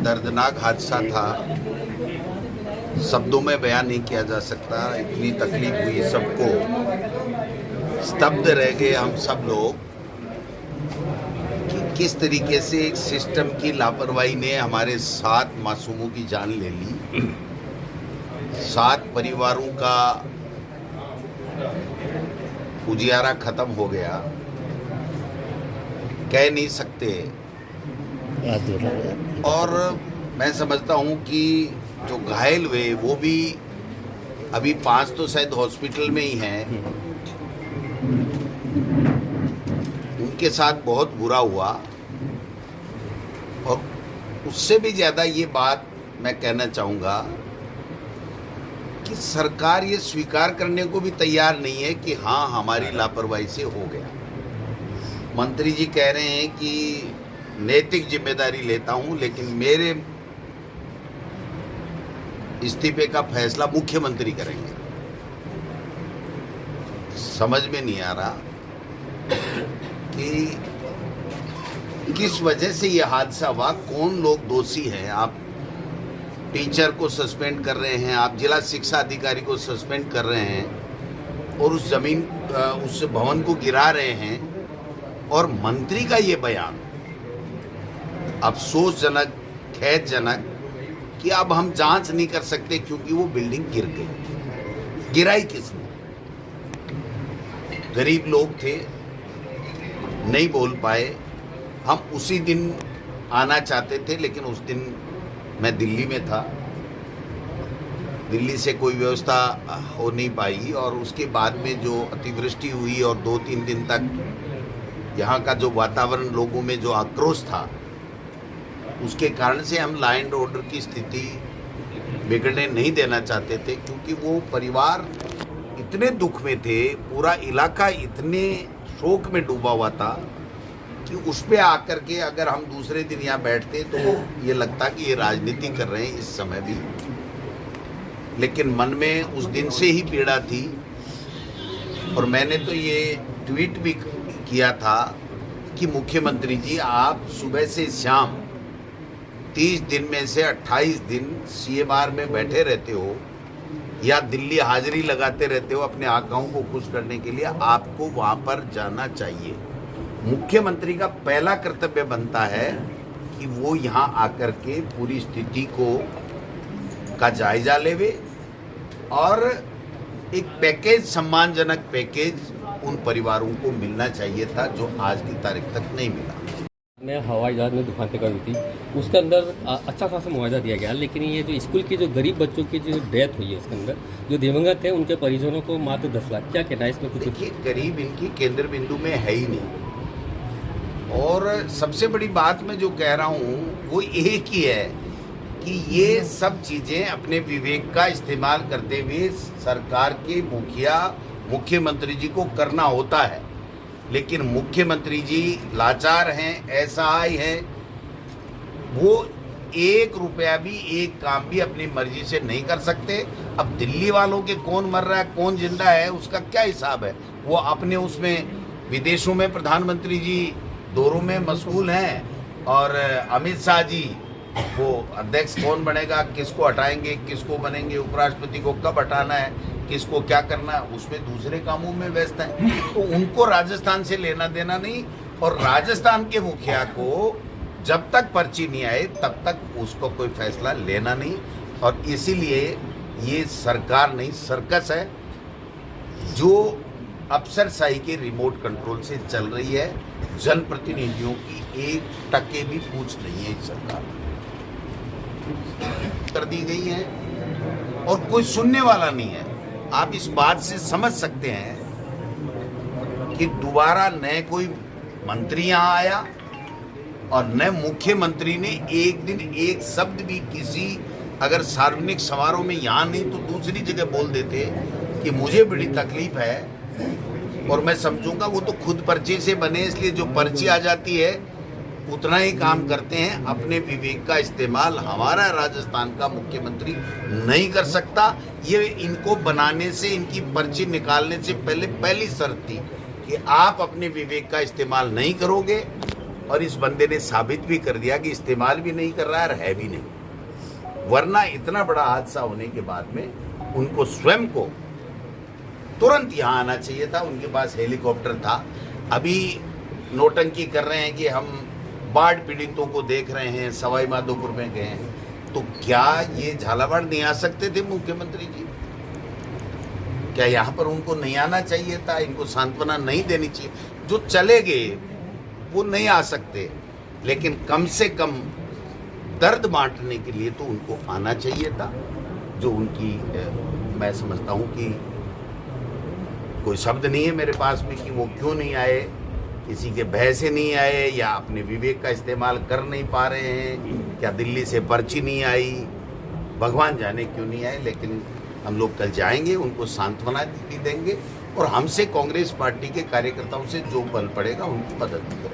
दर्दनाक हादसा था, शब्दों में बयान नहीं किया जा सकता। इतनी तकलीफ हुई सबको, स्तब्ध रह गए हम सब लोग कि किस तरीके से एक सिस्टम की लापरवाही ने हमारे 7 मासूमों की जान ले ली, 7 परिवारों का उजियारा खत्म हो गया। कह नहीं सकते। और मैं समझता हूँ कि जो घायल हुए वो भी अभी 5 तो शायद हॉस्पिटल में ही हैं। उनके साथ बहुत बुरा हुआ। और उससे भी ज़्यादा ये बात मैं कहना चाहूँगा कि सरकार ये स्वीकार करने को भी तैयार नहीं है कि हाँ, हमारी लापरवाही से हो गया। मंत्री जी कह रहे हैं कि नैतिक जिम्मेदारी लेता हूं, लेकिन मेरे इस्तीफे का फैसला मुख्यमंत्री करेंगे। समझ में नहीं आ रहा कि किस वजह से ये हादसा हुआ, कौन लोग दोषी हैं। आप टीचर को सस्पेंड कर रहे हैं, आप जिला शिक्षा अधिकारी को सस्पेंड कर रहे हैं और उस भवन को गिरा रहे हैं। और मंत्री का ये बयान अफसोसजनक, खेदजनक कि अब हम जांच नहीं कर सकते क्योंकि वो बिल्डिंग गिर गई। गिराई किसने? गरीब लोग थे, नहीं बोल पाए। हम उसी दिन आना चाहते थे, लेकिन उस दिन मैं दिल्ली में था। दिल्ली से कोई व्यवस्था हो नहीं पाई और उसके बाद में जो अतिवृष्टि हुई और 2-3 दिन तक यहाँ का जो वातावरण, लोगों में जो आक्रोश था, उसके कारण से हम लॉ एंड ऑर्डर की स्थिति बिगड़ने नहीं देना चाहते थे। क्योंकि वो परिवार इतने दुख में थे, पूरा इलाका इतने शोक में डूबा हुआ था कि उस पे आकर के अगर हम दूसरे दिन यहाँ बैठते तो ये लगता कि ये राजनीति कर रहे हैं इस समय भी। लेकिन मन में उस दिन से ही पीड़ा थी। और मैंने तो ये ट्वीट भी किया था कि मुख्यमंत्री जी, आप सुबह से शाम 30 दिन में से 28 दिन CMR में बैठे रहते हो या दिल्ली हाजिरी लगाते रहते हो अपने आकाओं को खुश करने के लिए। आपको वहाँ पर जाना चाहिए। मुख्यमंत्री का पहला कर्तव्य बनता है कि वो यहाँ आकर के पूरी स्थिति का जायजा लेवे और एक पैकेज, सम्मानजनक पैकेज उन परिवारों को मिलना चाहिए था जो आज की तारीख तक नहीं मिला। मैं हवाई जहाज में दुकान कर हुई थी, उसके अंदर अच्छा खासा मुआवजा दिया गया। लेकिन ये जो स्कूल के जो गरीब बच्चों की जो डेथ हुई है, उसके अंदर जो दिवंगत है उनके परिजनों को मात्र 10 लाख। क्या कहना है इसमें? कुछ देखिए, गरीब इनकी केंद्र बिंदु में है ही नहीं। और सबसे बड़ी बात मैं जो कह रहा हूँ वो एक ही है कि ये सब चीज़ें अपने विवेक का इस्तेमाल करते हुए सरकार के मुख्यमंत्री जी को करना होता है। लेकिन मुख्यमंत्री जी लाचार हैं, असहाय हैं। वो 1 रुपया भी, एक काम भी अपनी मर्जी से नहीं कर सकते। अब दिल्ली वालों के कौन मर रहा है, कौन जिंदा है, उसका क्या हिसाब है? वो अपने उसमें विदेशों में प्रधानमंत्री जी दौरों में मशगूल हैं और अमित शाह जी वो अध्यक्ष कौन बनेगा, किसको हटाएंगे, किसको बनेंगे, उपराष्ट्रपति को कब हटाना है, किसको क्या करना है, उसमें दूसरे कामों में व्यस्त हैं। तो उनको राजस्थान से लेना देना नहीं। और राजस्थान के मुखिया को जब तक पर्ची नहीं आए तब तक उसको कोई फैसला लेना नहीं। और इसीलिए ये सरकार नहीं, सर्कस है जो अफसरशाही के रिमोट कंट्रोल से चल रही है। जनप्रतिनिधियों की 1% भी पूछ नहीं है इस सरकार कर दी गई है और कोई सुनने वाला नहीं है। आप इस बात से समझ सकते हैं कि दोबारा न कोई मंत्री यहाँ आया और न मुख्यमंत्री ने एक दिन एक शब्द भी किसी अगर सार्वजनिक समारोह में यहाँ नहीं तो दूसरी जगह बोल देते कि मुझे बड़ी तकलीफ है। और मैं समझूंगा वो तो खुद पर्चे से बने, इसलिए जो पर्ची आ जाती है उतना ही काम करते हैं। अपने विवेक का इस्तेमाल हमारा राजस्थान का मुख्यमंत्री नहीं कर सकता। ये इनको बनाने से, इनकी पर्ची निकालने से पहले पहली शर्त थी कि आप अपने विवेक का इस्तेमाल नहीं करोगे और इस बंदे ने साबित भी कर दिया कि इस्तेमाल भी नहीं कर रहा है और है भी नहीं। वरना इतना बड़ा हादसा होने के बाद में उनको स्वयं को तुरंत यहाँ आना चाहिए था। उनके पास हेलीकॉप्टर था। अभी नौटंकी कर रहे हैं कि हम बाढ़ पीड़ितों को देख रहे हैं, सवाई माधोपुर में गए हैं, तो क्या ये झालावाड़ नहीं आ सकते थे मुख्यमंत्री जी? क्या यहाँ पर उनको नहीं आना चाहिए था? इनको सांत्वना नहीं देनी चाहिए? जो चले गए वो नहीं आ सकते, लेकिन कम से कम दर्द बांटने के लिए तो उनको आना चाहिए था। जो उनकी मैं समझता हूँ कि कोई शब्द नहीं है मेरे पास में कि वो क्यों नहीं आए, किसी के भय से नहीं आए या अपने विवेक का इस्तेमाल कर नहीं पा रहे हैं, क्या दिल्ली से पर्ची नहीं आई, भगवान जाने क्यों नहीं आए। लेकिन हम लोग कल जाएंगे, उनको सांत्वना भी देंगे और हमसे कांग्रेस पार्टी के कार्यकर्ताओं से जो बल पड़ेगा उनकी मदद करेंगे।